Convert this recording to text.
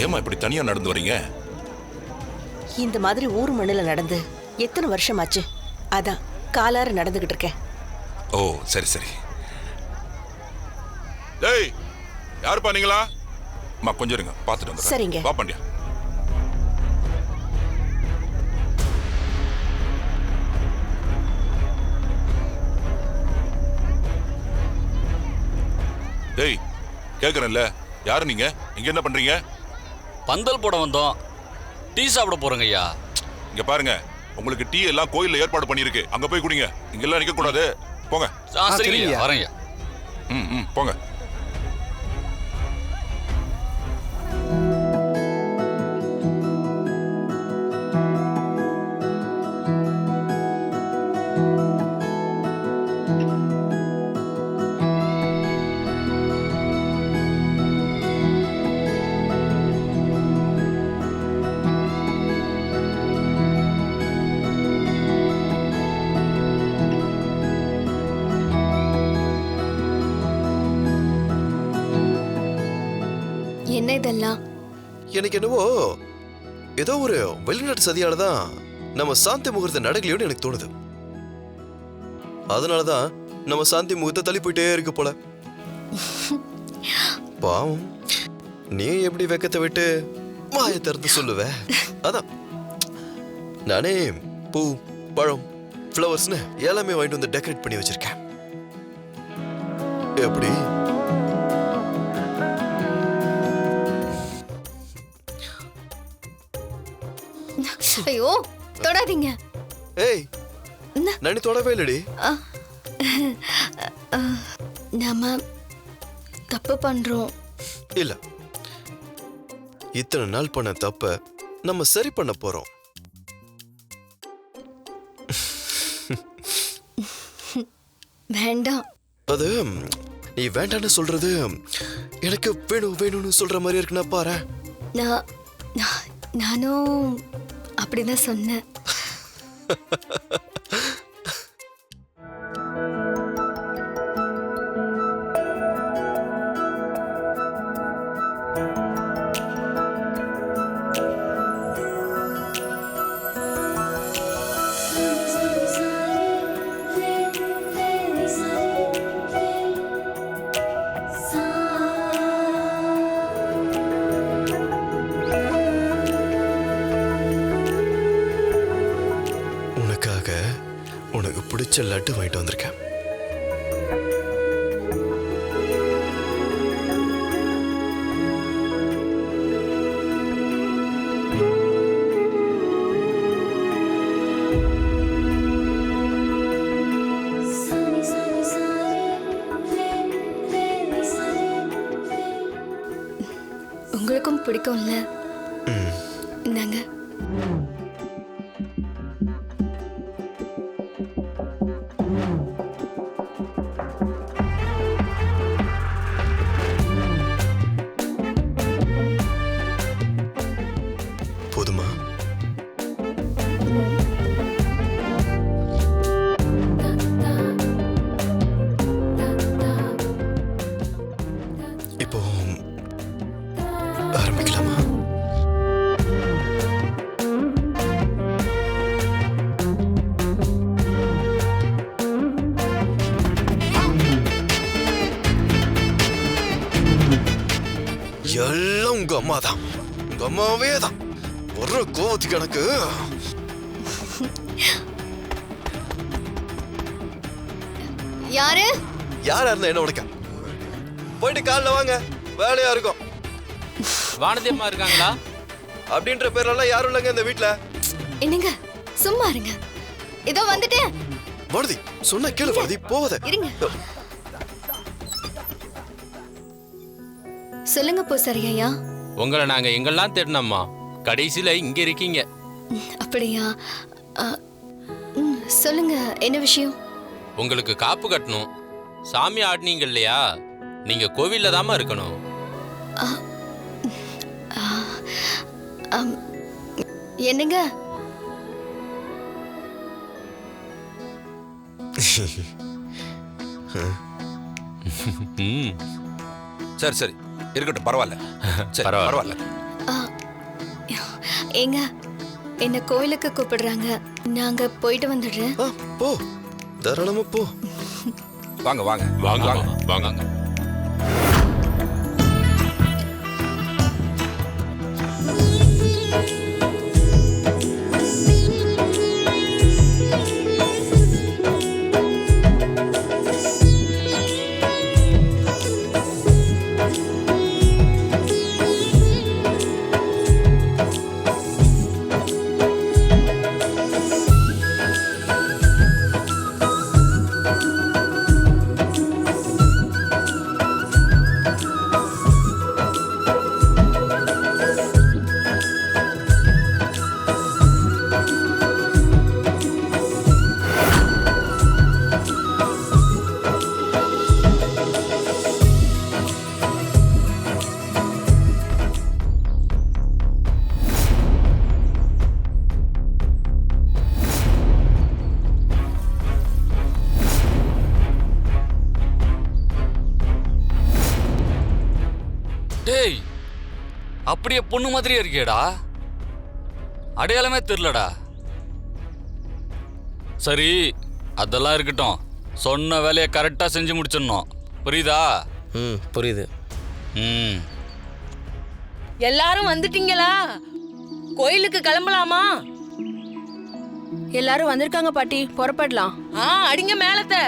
ஏமா இப்படி தனியா நடந்து வரீங்க? இந்த மாதிரி ஊர் மண்ணில் நடந்து எத்தனை வருஷம் ஆச்சு, அதான் காலார நடந்துகிட்டு இருக்கேன். ஓ சரி சரி. டேய் யாருப்பா நீங்களா? அம்மா கொஞ்சம் இருங்க, பார்த்துட்டு வந்து. சரிங்க. வா பாண்டியா. டேய் கேக்குறேன்ல, யாரு நீங்க? இங்க என்ன பண்றீங்க? பந்தல் போட வந்தோம். டீ சாப்பிட போறோங்க ஐயா. இங்க பாருங்க, உங்களுக்கு டீ எல்லாம் கோயில்ல ஏற்பாடு பண்ணிருக்கு, அங்க போய் குடிங்க. இங்க எல்லாம் நிக்க கூடாது, போங்க. சரிங்க வரேங்க. போங்க. என்ன இதெல்லாம்? எனக்கு என்னவோ ஏதோ ஒரு வெளிநாட்டு சதியால தான் நம்ம சாந்தி முகூர்த்த நடக்கலையோன்னு எனக்கு தோணுது. அதனாலதான் நம்ம சாந்தி முகூர்த்த தள்ளி போயிட்டே இருக்கு போல. பாவம், நீ எப்படி வெக்கத்தை விட்டு வாயை திறந்து சொல்லுவ? அதான் நானே பூ பழம் ஃப்ளவர்ஸ்னு எல்லாமே வாங்கிட்டு வந்து டெக்கரேட் பண்ணி வச்சிருக்கேன். எப்படி? ஐயோ தொடாதீங்க. ஏய் நானே தொடவே இல்லடி. நாம தப்பு பண்றோம். இல்ல, இத்தனை நாள் பண்ண தப்ப நம்ம சரி பண்ண போறோம். வேண்டாம். அது நீ வேண்டான்னு சொல்றது எனக்கு வேணும் வேணும்னு சொல்ற மாதிரி இருக்குன்னா பாரு. நானும் அப்படிதான் சொன்னேன். உனக்கு பிடிச்ச லட்டு வாங்கிட்டு வந்திருக்கேன். உங்களுக்கும் பிடிக்கும்ல? இந்தாங்க. போதுமா? இப்போ ஆரம்பிக்கலாமா? எல்லாம் உங்க அம்மா தான், உங்க அம்மாவே தான். ஒரு கோவத்துக்கு எனக்கு யாரு யாரா இருந்தா என்ன உனக்கு? போயிட்டு காலைல வாங்க, வேலையா இருக்கும். வானதி அம்மா இருக்காங்களா? அப்படின்ற பேரெல்லாம் யாரும் இல்லைங்க இந்த வீட்டுல. என்னங்க சும்மா இருங்க, இதோ வந்துட்டேன். வானதி சொன்ன கேளு வானதி, போவத இருங்க. சொல்லுங்க பூசாரி ஐயா. உங்களை நாங்க எங்கெல்லாம் தேடினோம்மா, கடைசியில இங்க இருக்கீங்க. அப்படியா? சொல்லுங்க, என்ன விஷயம்? உங்களுக்கு காப்பு கட்டணும். சாமி ஆடினீங்க இல்லையா, நீங்க கோவில்ல தாமா இருக்கணும். என்னங்க? சரி சரி இருக்கட்டும், பரவாயில்ல. சரி பரவாயில்ல. ஏங்க என்ன கோயிலுக்கு கூப்பிடுறாங்க, நாங்க போயிட்டு வந்துடுறேன். போ, தாராளமா போ. வாங்க வாங்க வாங்க வாங்க வாங்க வாங்க. டேய், அப்படியே பொண்ணு மாதிரியே இருக்கியேடா. அடையாளமே தெரியலடா. சரி, அதெல்லாம் இருக்கட்டும். சொன்ன வேலையை கரெக்டா செஞ்சு முடிச்சிடணும். புரியுதா? புரியுது. ம். எல்லாரும் வந்துட்டீங்களா? கோயிலுக்கு கிளம்பலாமா? எல்லாரும் வந்திருக்காங்க பாட்டி, புறப்படலாம். அடிங்க மேலத்தை.